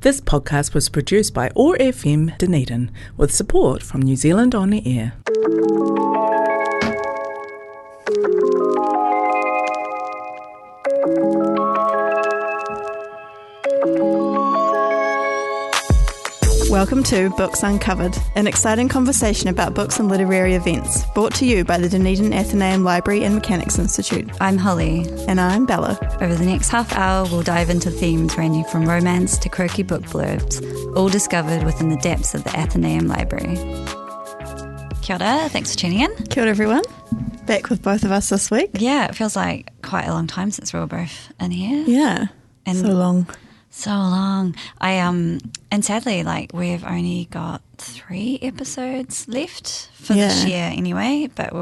This podcast was produced by OAR FM Dunedin with support from New Zealand On the Air. Welcome to Books Uncovered, an exciting conversation about books and literary events, brought to you by the Dunedin Athenaeum Library and Mechanics Institute. I'm Holly. And I'm Bella. Over the next half hour, we'll dive into themes ranging from romance to quirky book blurbs, all discovered within the depths of the Athenaeum Library. Kia ora, thanks for tuning in. Kia ora, everyone. Back with both of us this week. Yeah, it feels like quite a long time since we were both in here. Yeah, and so long. So long. And sadly, we've only got 3 episodes left for this year anyway, but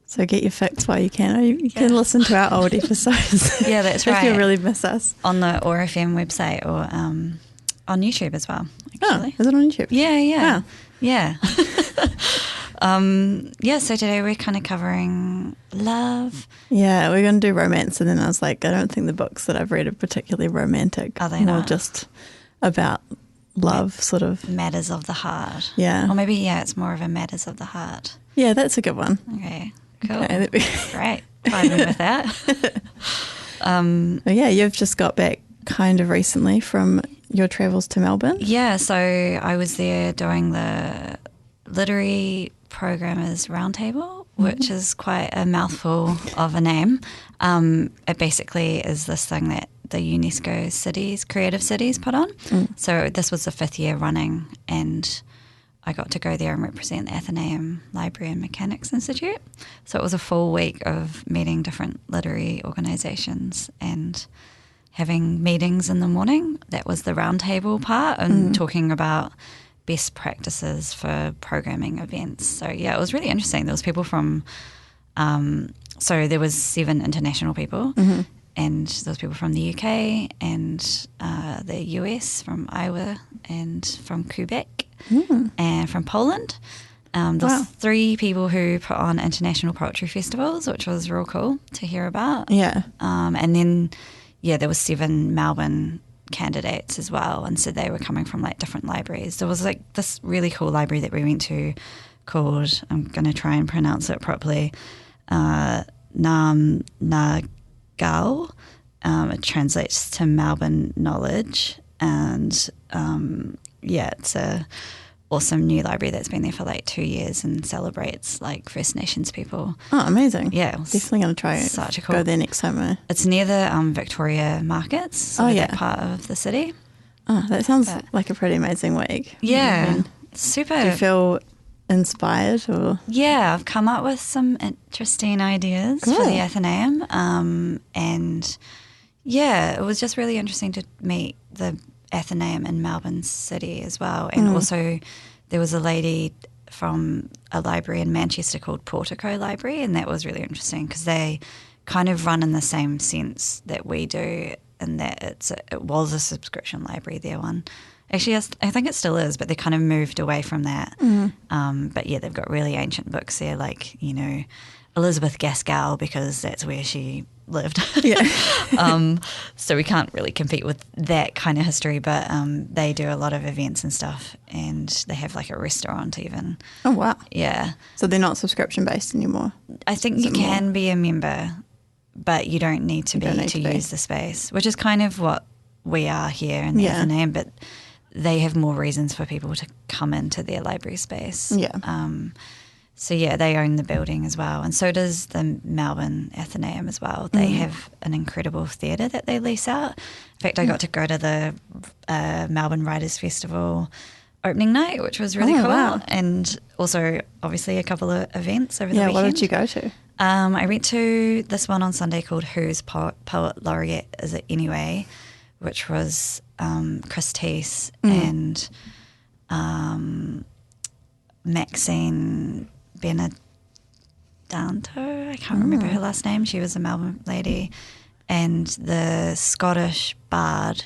So get your fix while you can. You can listen to our old episodes. Yeah, that's right. If you really miss us. On the OAR FM website or on YouTube as well, actually. Oh, is it on YouTube? Yeah. Wow. Yeah. So today we're kind of covering love. Yeah, we're going to do romance, and then I was like, I don't think the books that I've read are particularly romantic. Are they more not? Just about love, sort of. Matters of the heart. Yeah. Or maybe, it's more of a matters of the heart. Yeah, that's a good one. Okay, cool. Okay, that'd be great. Vibing with that. You've just got back kind of recently from your travels to Melbourne. Yeah, so I was there doing the Literary Programmers Roundtable, which is quite a mouthful of a name. It basically is this thing that the UNESCO Creative Cities put on. So this was the 5th year running, and I got to go there and represent the Athenaeum Library and Mechanics Institute. So it was a full week of meeting different literary organisations and having meetings in the morning. That was the roundtable part, and talking about best practices for programming events. So it was really interesting. There was people from, so there was 7 international people, and there was people from the UK and the US, from Iowa and from Quebec and from Poland. There's 3 people who put on international poetry festivals, which was real cool to hear about. Yeah. And then, there was 7 Melbourne candidates as well, and so they were coming from different libraries. There was this really cool library that we went to called, I'm going to try and pronounce it properly, Nam Nagal. It translates to Melbourne Knowledge, and it's a awesome new library that's been there for 2 years and celebrates First Nations people. Oh, amazing. Yeah. Definitely going to try it. Such a cool. Go there next summer. It's near the Victoria markets, that part of the city. Oh, that sounds like a pretty amazing week. Yeah. Super. Do you feel inspired? Or? Yeah, I've come up with some interesting ideas for the Athenaeum. And it was just really interesting to meet the Athenaeum in Melbourne City as well. And also there was a lady from a library in Manchester called Portico Library, and that was really interesting because they kind of run in the same sense that we do, and that it was a subscription library, their one. Actually, I think it still is, but they kind of moved away from that. But they've got really ancient books there, Elizabeth Gaskell, because that's where she lived. So we can't really compete with that kind of history, but they do a lot of events and stuff, and they have a restaurant even. Oh, wow. Yeah. So they're not subscription based anymore? I think you can be a member, but you don't need to use the space, which is kind of what we are here in the Athenaeum, but they have more reasons for people to come into their library space. They own the building as well, and so does the Melbourne Athenaeum as well. They have an incredible theatre that they lease out. In fact, I got to go to the Melbourne Writers' Festival opening night, which was really cool. Wow. And also, obviously, a couple of events over the weekend. What did you go to? I went to this one on Sunday called Whose Poet Laureate Is It Anyway?, which was Chris Teese and Maxine Benedetto, I can't remember her last name. She was a Melbourne lady, and the Scottish bard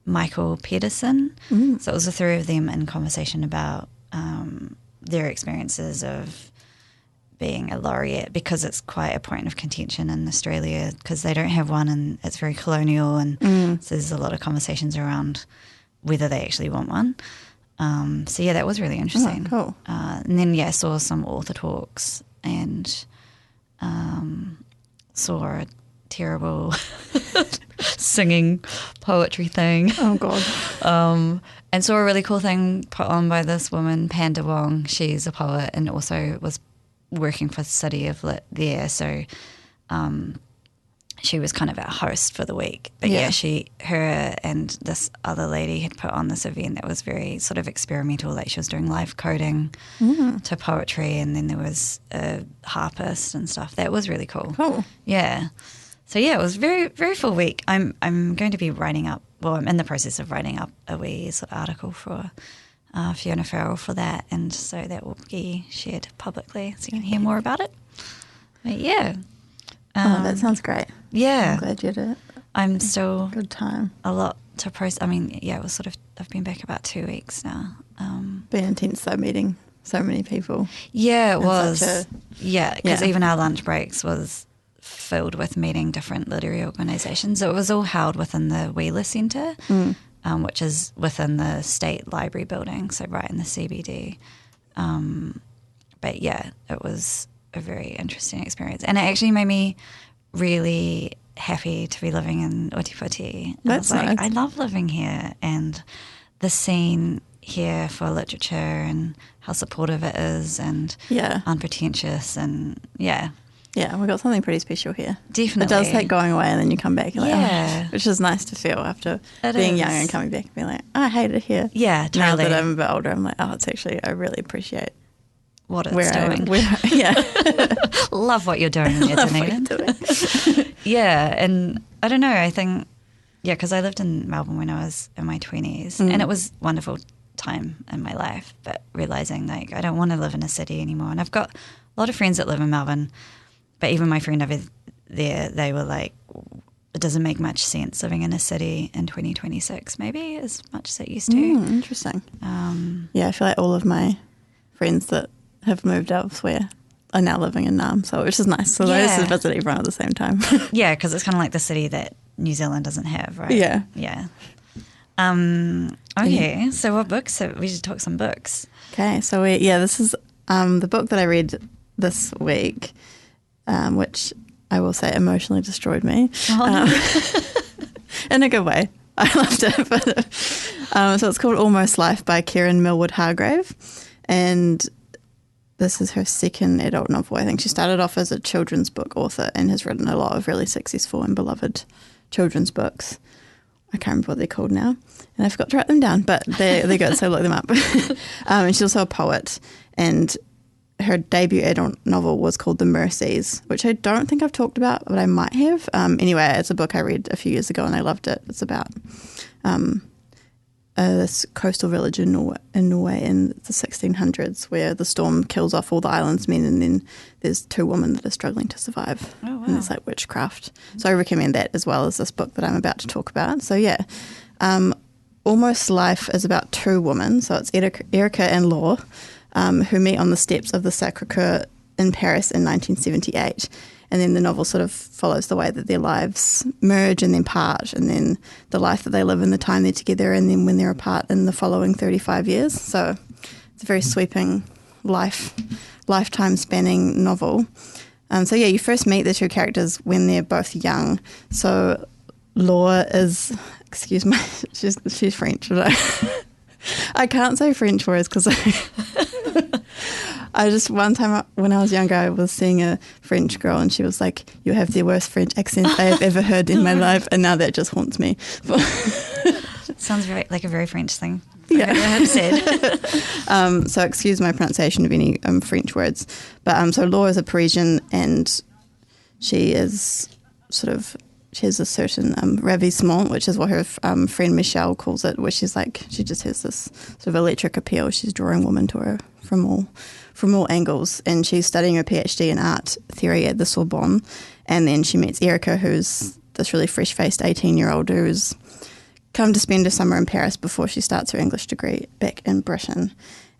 Michael Pedersen. So it was the 3 of them in conversation about their experiences of being a laureate, because it's quite a point of contention in Australia because they don't have one and it's very colonial, and so there's a lot of conversations around whether they actually want one. So yeah, that was really interesting. Oh, cool. And then I saw some author talks and saw a terrible singing poetry thing. Oh God. And saw a really cool thing put on by this woman, Panda Wong. She's a poet and also was working for the City of Lit there. So she was kind of our host for the week. But her and this other lady had put on this event that was very sort of experimental. Like she was doing live coding to poetry, and then there was a harpist and stuff. That was really cool. Cool. Yeah. So yeah, it was very, very full week. I'm going to be writing up. Well, I'm in the process of writing up a wee sort of article for Fiona Farrell for that, and so that will be shared publicly, so you can hear more about it. But yeah. That sounds great. Yeah. I'm glad you did it. I'm still Good time. a lot to process. I mean, yeah, it was sort of, I've been back about 2 weeks now. Been intense though, meeting so many people. Yeah, it And was. Because Yeah. even our lunch breaks was filled with meeting different literary organisations. So it was all held within the Wheeler Centre, which is within the State Library building, so right in the CBD. But yeah, it was a very interesting experience. And it actually made me really happy to be living in Ōtepoti. That's I was like, nice. I love living here, and the scene here for literature and how supportive it is and Yeah. unpretentious, and yeah, Yeah, we've got something pretty special here. definitely. It does take going away and then you come back. You're like, Yeah. oh, which is nice to feel after It being is. young and coming back and being like, oh, I hate it here. Yeah, Now totally. that I'm a bit older, I'm like, oh, it's actually, I really appreciate what it's where doing. yeah. Love what you're doing there, Love what you're Dunedin. doing. Yeah, and I don't know, I think, because I lived in Melbourne when I was in my 20s, and it was a wonderful time in my life, but realising, like, I don't want to live in a city anymore. And I've got a lot of friends that live in Melbourne, but even my friend over there, they were like, it doesn't make much sense living in a city in 2026, maybe, as much as it used to. Interesting. Yeah, I feel like all of my friends that have moved elsewhere are now living in Nam, so which is nice. So I Yeah. just visit everyone at the same time. Yeah, because it's kind of like the city that New Zealand doesn't have, right? Yeah. Yeah. Okay, so what books? We should talk some books. Okay, so this is the book that I read this week, which I will say emotionally destroyed me. In a good way. I loved it. But, so it's called Almost Life by Kiran Millwood Hargave, and this is her second adult novel. I think she started off as a children's book author and has written a lot of really successful and beloved children's books. I can't remember what they're called now, and I forgot to write them down, but they're good, so look them up. And she's also a poet, and her debut adult novel was called The Mercies, which I don't think I've talked about, but I might have. Anyway, it's a book I read a few years ago and I loved it. It's about this coastal village in Norway in the 1600s where the storm kills off all the island's men, and then there's two women that are struggling to survive. Oh, wow. And it's like witchcraft. So I recommend that as well as this book that I'm about to talk about. So yeah, Almost Life is about two women. So it's Erica and Laure, who meet on the steps of the Sacré-Cœur in Paris in 1978. And then the novel sort of follows the way that their lives merge and then part, and then the life that they live in the time they're together, and then when they're apart in the following 35 years. So it's a very sweeping lifetime spanning novel. So yeah, you first meet the two characters when they're both young. So Laure is, excuse me, she's French. But I can't say French words because I just, one time when I was younger, I was seeing a French girl and she was like, you have the worst French accent I have ever heard in my life, and now that just haunts me. Sounds like a very French thing. Yeah. I have said. So excuse my pronunciation of any French words. But so Laure is a Parisian, and she is she has a certain ravissement, which is what her friend Michelle calls it, where she's like, she just has this sort of electric appeal. She's drawing women to her from all angles, and she's studying her PhD in art theory at the Sorbonne. And then she meets Erica, who's this really fresh-faced 18-year-old who's come to spend a summer in Paris before she starts her English degree back in Britain.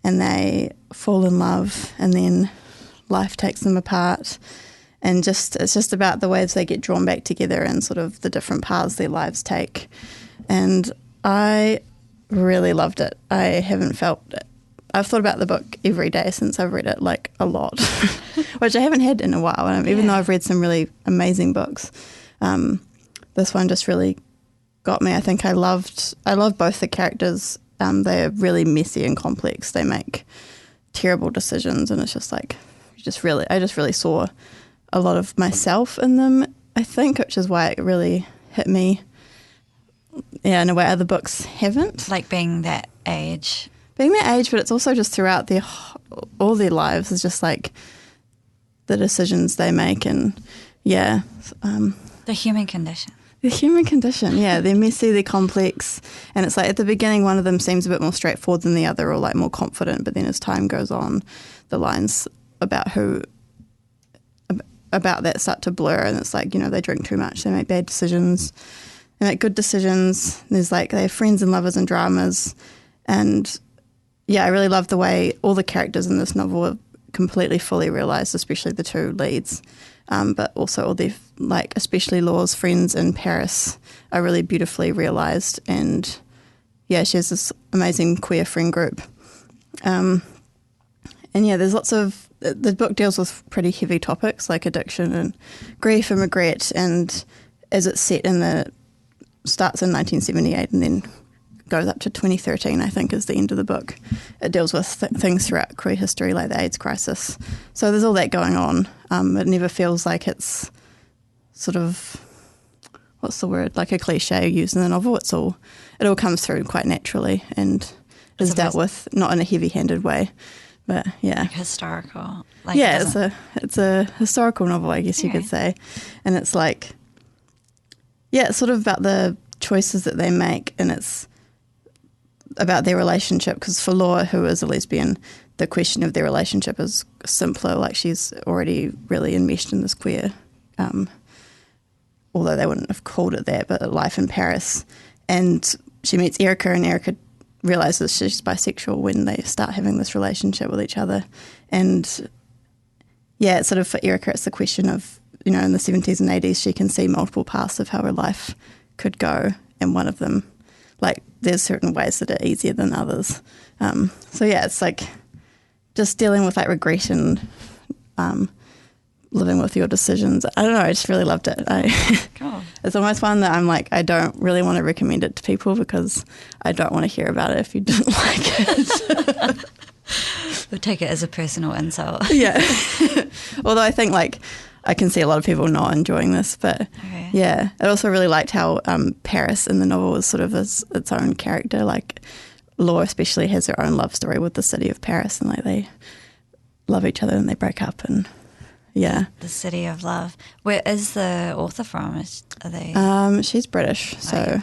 And they fall in love, and then life takes them apart. And it's just about the ways they get drawn back together and sort of the different paths their lives take. And I really loved it. I've thought about the book every day since I've read it, like a lot, which I haven't had in a while. Even though I've read some really amazing books, this one just really got me. I think I love both the characters. They're really messy and complex. They make terrible decisions, and it's just like I just really saw a lot of myself in them, I think, which is why it really hit me. Yeah, in a way other books haven't. Like being that age. But it's also just throughout all their lives is just like the decisions they make, and the human condition. The human condition, yeah. They're messy, they're complex, and it's like at the beginning one of them seems a bit more straightforward than the other, or like more confident, but then as time goes on, the lines about that start to blur, and it's like, they drink too much, they make bad decisions, they make good decisions. There's like, they have friends and lovers and dramas, and yeah, I really love the way all the characters in this novel are completely fully realised, especially the two leads, but also all their, like, especially Laura's friends in Paris are really beautifully realised, and yeah, she has this amazing queer friend group, and yeah, there's lots of. The book deals with pretty heavy topics like addiction and grief and regret, and as it's set starts in 1978 and then goes up to 2013, I think, is the end of the book. It deals with things throughout queer history like the AIDS crisis. So there's all that going on. It never feels like it's sort of, what's the word, like a cliche used in the novel. It all comes through quite naturally and is dealt with not in a heavy-handed way. But yeah, like historical. It's a historical novel, I guess you could say, and it's like, it's sort of about the choices that they make, and it's about their relationship. Because for Laura, who is a lesbian, the question of their relationship is simpler. Like, she's already really enmeshed in this queer, although they wouldn't have called it that, but life in Paris, and she meets Erica, and Erica realises she's bisexual when they start having this relationship with each other. And yeah, it's sort of, for Erica, it's the question of, in the 70s and 80s, she can see multiple paths of how her life could go, and one of them, like, there's certain ways that are easier than others. So yeah, it's like just dealing with like regret and living with your decisions. I don't know, I just really loved it. Cool. It's almost one that I'm like, I don't really want to recommend it to people because I don't want to hear about it if you didn't like it. We'll take it as a personal insult. Yeah. Although I think, like, I can see a lot of people not enjoying this, but yeah. I also really liked how Paris in the novel is sort of its own character. Like, Laura especially has her own love story with the city of Paris, and like they love each other and they break up, and yeah. The City of Love. Where is the author from? Are they? She's British, so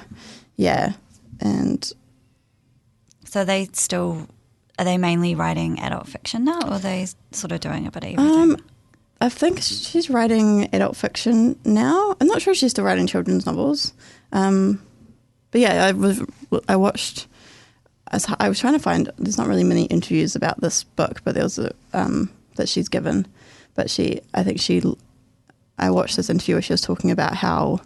yeah. And so are they mainly writing adult fiction now, or are they sort of doing a bit of everything? I think she's writing adult fiction now. I'm not sure if she's still writing children's novels. But yeah, I watched. I was trying to find. There's not really many interviews about this book, but there was that she's given. But I watched this interview where she was talking about how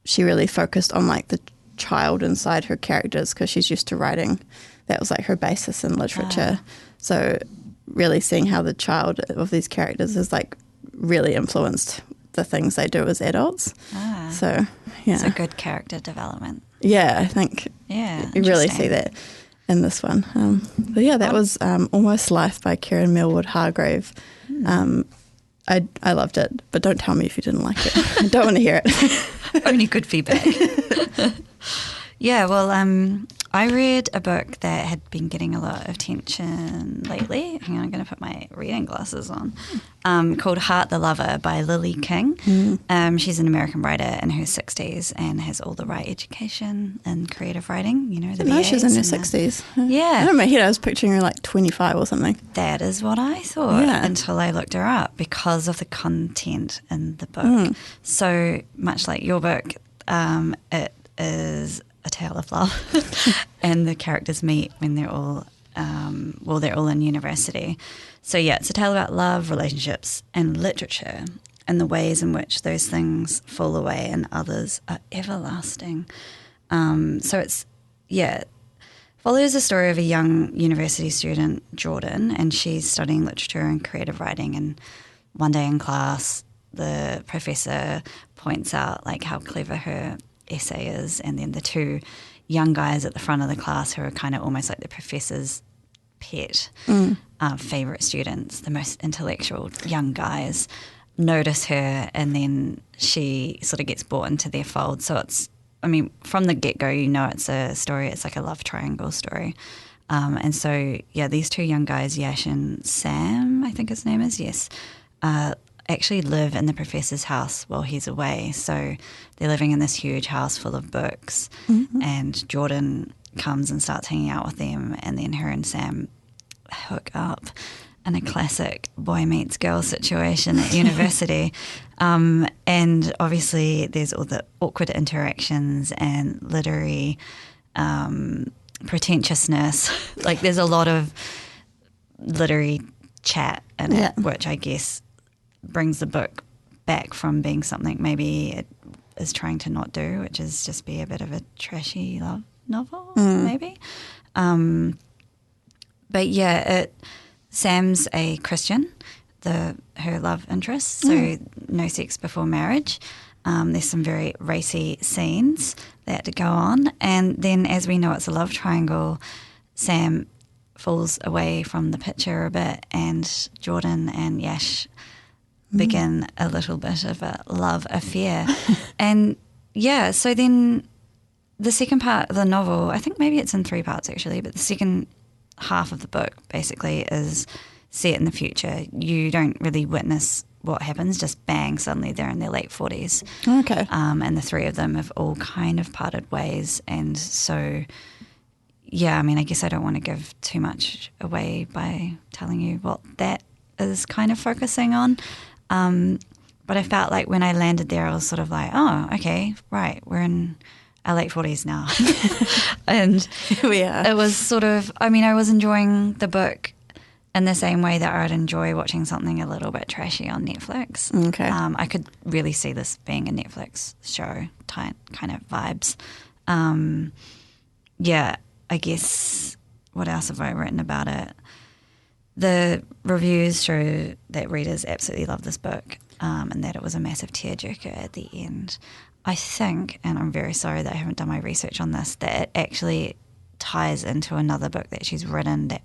she really focused on like the child inside her characters, because she's used to writing. That was like her basis in literature. So really seeing how the child of these characters has like really influenced the things they do as adults. So yeah, it's a good character development. Yeah, I think you really see that in this one. But yeah, that was Almost Life by Kiran, Millwood, Hargave. I loved it, but don't tell me if you didn't like it. I don't want to hear it. Only good feedback. Yeah, well, I read a book that had been getting a lot of attention lately. Hang on, I'm going to put my reading glasses on. Called Heart the Lover by Lily King. She's an American writer in her 60s and has all the right education in creative writing. The no, BAs she's in her 60s. Yeah. In my head, I was picturing her like 25 or something. That is what I thought until I looked her up because of the content in the book. So much like your book, it is a tale of love and the characters meet when they're all well, they're all in university. So yeah, it's a tale about love, relationships, and literature, and the ways in which those things fall away and others are everlasting. So it's, yeah, follows the story of a young university student, Jordan, and she's studying literature and creative writing. And one day in class, the professor points out like how clever her essay is, and then the two young guys at the front of the class who are kind of almost like the professor's pet favourite students, the most intellectual young guys, notice her, and then she sort of gets brought into their fold. So it's, I mean, from the get-go, you know it's a story. It's like a love triangle story. And so, yeah, these two young guys, Yash and Sam, I think his name is, yes, actually live in the professor's house while he's away. So they're living in this huge house full of books, and Jordan comes and starts hanging out with them, and then her and Sam hook up in a classic boy meets girl situation at university. And obviously there's all the awkward interactions and literary pretentiousness. Like there's a lot of literary chat in it, which I guess brings the book back from being something maybe it is trying to not do, which is just be a bit of a trashy love novel, maybe. But yeah, Sam's a Christian, her love interest, so no sex before marriage. There's some very racy scenes that go on. And then, as we know, it's a love triangle. Sam falls away from the picture a bit, and Jordan and Yash begin a little bit of a love affair. And yeah, so then the second part of the novel, I think maybe it's in 3 parts actually, but the second half of the book basically is set in the future. You don't really witness what happens, just bang, suddenly they're in their late 40s. Okay. And the 3 of them have all kind of parted ways. And so, yeah, I mean, I guess I don't want to give too much away by telling you what that is kind of focusing on. But I felt like when I landed there, I was sort of like, oh, okay, right, we're in our late 40s now. And Here we are. it was sort of, I mean, I was enjoying the book in the same way that I'd enjoy watching something a little bit trashy on Netflix. Okay. I could really see this being a Netflix show kind of vibes. Yeah, I guess, what else have I written about it? The reviews show that readers absolutely love this book, and that it was a massive tearjerker at the end. I think, and I'm very sorry that I haven't done my research on this, that it actually ties into another book that she's written that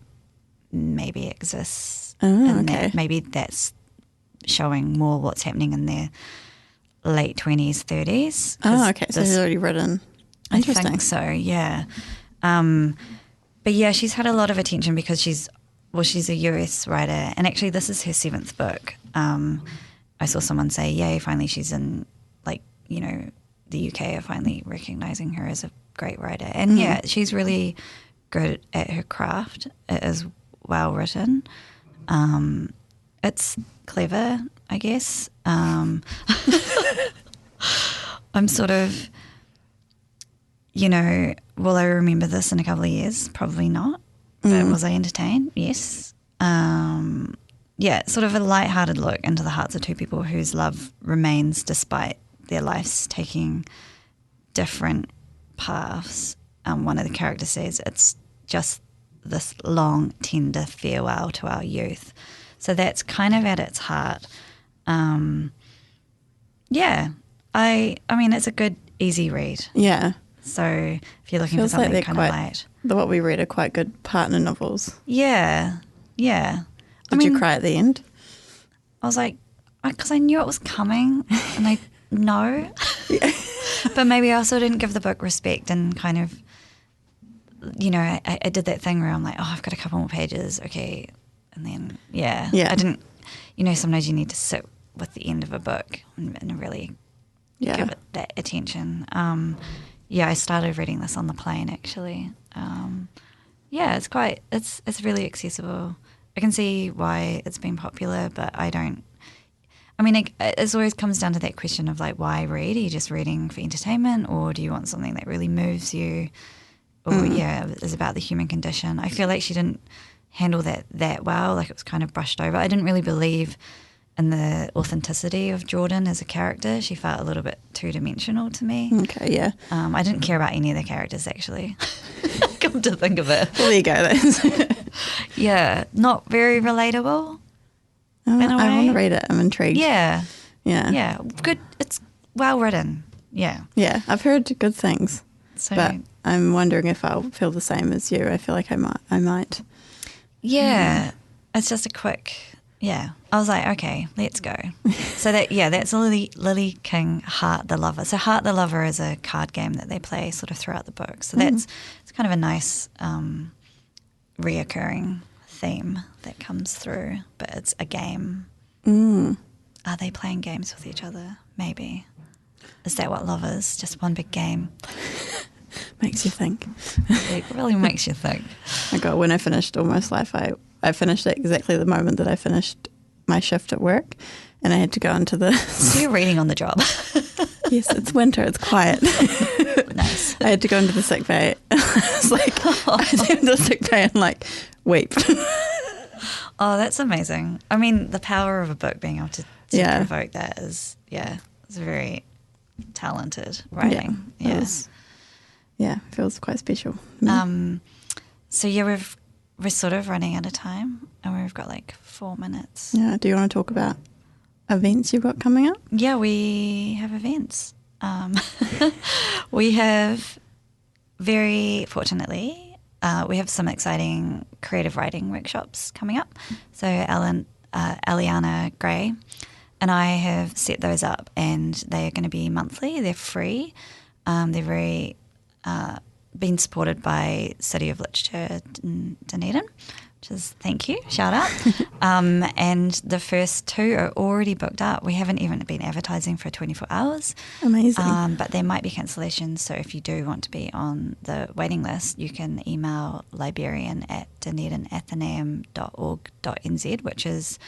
maybe exists. And that maybe that's showing more what's happening in their late 20s, 30s. Oh, okay. So she's already written. Interesting. I think so, yeah. But yeah, she's had a lot of attention because she's a US writer, and actually this is her 7th book. I saw someone say, yay, finally she's in, like, you know, the UK are finally recognising her as a great writer. And yeah, she's really good at her craft. It is well written. It's clever, I guess. I'm sort of, you know, will I remember this in a couple of years? Probably not. But was I entertained? Yes. Yeah, sort of a light-hearted look into the hearts of 2 people whose love remains despite their lives taking different paths. One of the characters says it's just this long, tender farewell to our youth. So that's kind of at its heart. Yeah, I mean, it's a good, easy read. Yeah. So if you're looking for something kind of light. What we read are quite good partner novels. Yeah, yeah. Did you cry at the end? I was like, because I knew it was coming, and I know. But maybe I also didn't give the book respect and kind of, you know, I did that thing where I'm like, oh, I've got a couple more pages, okay. And then, yeah. I didn't, you know, sometimes you need to sit with the end of a book and really give it that attention. Yeah, I started reading this on the plane, actually. Yeah, it's really accessible. I can see why it's been popular, but I don't. I mean, it always comes down to that question of like, why read? Are you just reading for entertainment, or do you want something that really moves you? or is about the human condition. I feel like she didn't handle that well. Like, it was kind of brushed over. I didn't really believe in the authenticity of Jordan as a character. She felt a little bit two-dimensional to me. Okay, yeah. I didn't care about any of the characters, actually. Come to think of it. Well, there you go then. Yeah, not very relatable. I want to read it. I'm intrigued. Yeah. Yeah. Yeah. Good. It's well written. Yeah. Yeah, I've heard good things. So, but I'm wondering if I'll feel the same as you. I feel like I might. Yeah. It's just a quick, I was like, okay, let's go. So that's Lily King, Heart the Lover. So Heart the Lover is a card game that they play sort of throughout the book. So it's kind of a nice reoccurring theme that comes through, but it's a game. Are they playing games with each other? Maybe. Is that what love is? Just one big game? Makes you think. It really makes you think. I got, when I finished Almost Life, I finished it exactly the moment that I finished my shift at work, and I had to go into the... So you're reading on the job? Yes, it's winter, it's quiet. Nice. I had to go into the sick bay. I was like, I went into the sick bay and like, weep. Oh, that's amazing. I mean, the power of a book being able to provoke that is, it's very talented writing. Yeah, it feels quite special. So we're sort of running out of time, and we've got like 4 minutes. Yeah, do you want to talk about events you've got coming up? Yeah, we have events. We have, very fortunately, we have some exciting creative writing workshops coming up. So Eliana Gray and I have set those up, and they are going to be monthly. They're free. They're very been supported by City of Literature in Dunedin, which is thank you, shout out. And the first 2 are already booked up. We haven't even been advertising for 24 hours. Amazing. But there might be cancellations, so if you do want to be on the waiting list, you can email librarian@dunedinathenaeum.org.nz, which is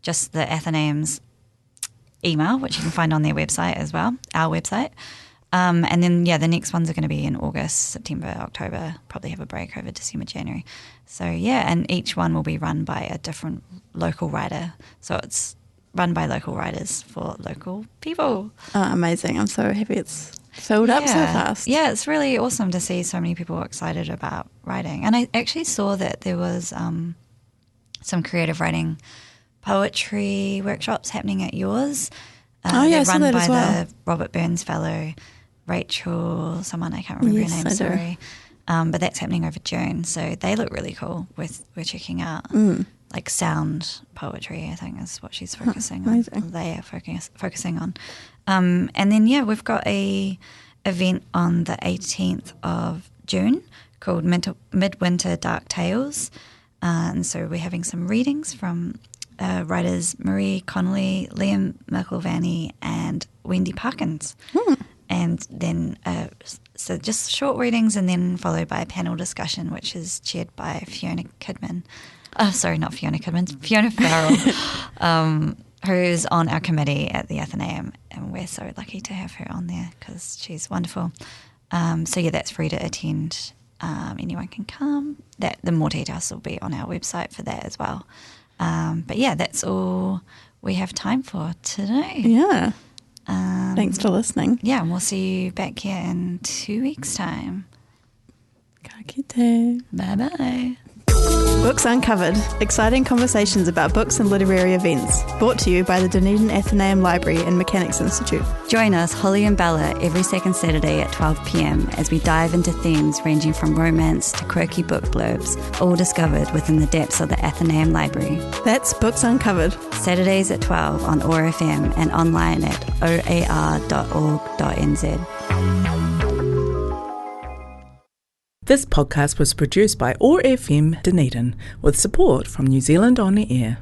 just the Athenaeum's email, which you can find on their website as well, our website. And then, the next ones are going to be in August, September, October, probably have a break over December, January. So, and each one will be run by a different local writer. So it's run by local writers for local people. Oh, amazing. I'm so happy it's filled up so fast. Yeah, it's really awesome to see so many people excited about writing. And I actually saw that there was some creative writing poetry workshops happening at yours. They're run that by as well. the Robert Burns Fellow, Rachel, someone I can't remember her name, sorry. But that's happening over June. So they look really cool. We're checking out like sound poetry, I think is what she's focusing on. They are focusing on. And then, we've got a event on the 18th of June called Midwinter Dark Tales. And so we're having some readings from writers Marie Connolly, Liam McIlvanney, and Wendy Parkins. And then, so just short readings, and then followed by a panel discussion, which is chaired by Fiona Kidman. Sorry, not Fiona Kidman, Fiona Farrell, who's on our committee at the Athenaeum, and we're so lucky to have her on there because she's wonderful. So that's free to attend. Anyone can come. The more details will be on our website for that as well. But that's all we have time for today. Yeah. Thanks for listening. Yeah, and we'll see you back here in 2 weeks' time. Ka kite. Bye-bye. Books Uncovered, exciting conversations about books and literary events. Brought to you by the Dunedin Athenaeum Library and Mechanics Institute. Join us, Holly and Bella, every second Saturday at 12 p.m. as we dive into themes ranging from romance to quirky book blurbs, all discovered within the depths of the Athenaeum Library. That's Books Uncovered. Saturdays at 12 on OAR FM and online at oar.org.nz. This podcast was produced by OAR FM Dunedin with support from New Zealand On Air.